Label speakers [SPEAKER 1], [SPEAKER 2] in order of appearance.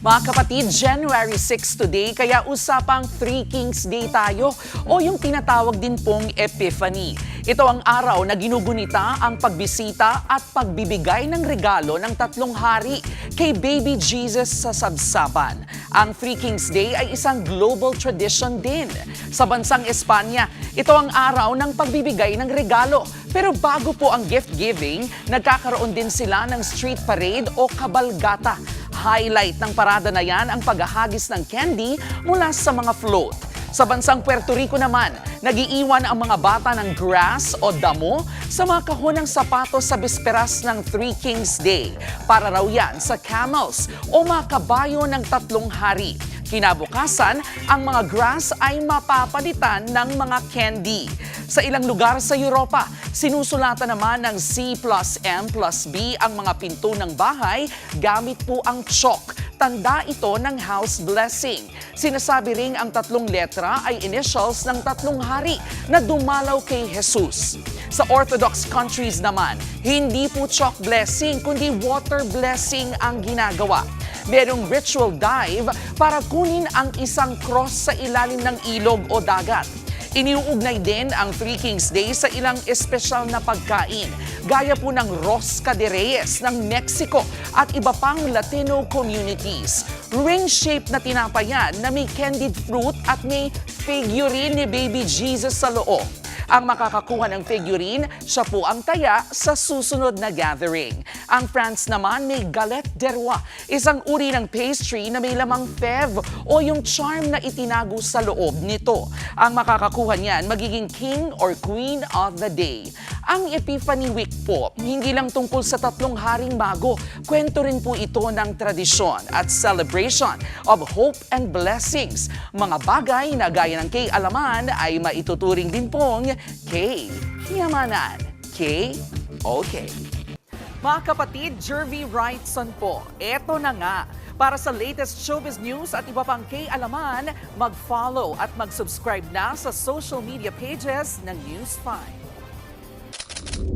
[SPEAKER 1] Mga kapatid, January 6 today, kaya usapang Three Kings Day tayo o yung tinatawag din pong Epiphany. Ito ang araw na ginugunita ang pagbisita at pagbibigay ng regalo ng tatlong hari kay Baby Jesus sa sabsaban. Ang Three Kings Day ay isang global tradition din. Sa bansang Espanya, ito ang araw ng pagbibigay ng regalo. Pero bago po ang gift giving, nagkakaroon din sila ng street parade o kabalgata. Highlight ng parada na yan ang paghahagis ng candy mula sa mga float. Sa bansang Puerto Rico naman, nagiiwan ang mga bata ng grass o damo sa mga kahon ng sapatos sa bisperas ng Three Kings Day. Para raw yan sa camels o mga kabayo ng tatlong hari. Kinabukasan, ang mga grass ay mapapalitan ng mga candy. Sa ilang lugar sa Europa, sinusulatan naman ng C plus M plus B ang mga pinto ng bahay gamit po ang chalk. Tanda ito ng house blessing. Sinasabi ring ang tatlong letra ay initials ng tatlong hari na dumalaw kay Jesus. Sa Orthodox countries naman, hindi po chalk blessing kundi water blessing ang ginagawa. Merong ritual dive para kunin ang isang cross sa ilalim ng ilog o dagat. Iniuugnay din ang Three Kings Day sa ilang espesyal na pagkain, gaya po ng rosca de reyes ng Mexico at iba pang Latino communities. Ring-shaped na tinapayan na may candied fruit at may figurine ni Baby Jesus sa loob. Ang makakakuha ng figurine, siya po ang taya sa susunod na gathering. Ang France naman may galette de roi, isang uri ng pastry na may lamang fève o yung charm na itinago sa loob nito. Ang makakakuha niyan magiging king or queen of the day. Ang Epiphany Week po, hindi lang tungkol sa tatlong haring bago, kwento rin po ito ng tradisyon at celebration of hope and blessings. Mga bagay na gaya ng K-alaman ay maituturing din pong K-yamanan. K-okay. Mga kapatid, Jervy Wrightson po, eto na nga. Para sa latest showbiz news at iba pang K-alaman, mag-follow at mag-subscribe na sa social media pages ng News 5.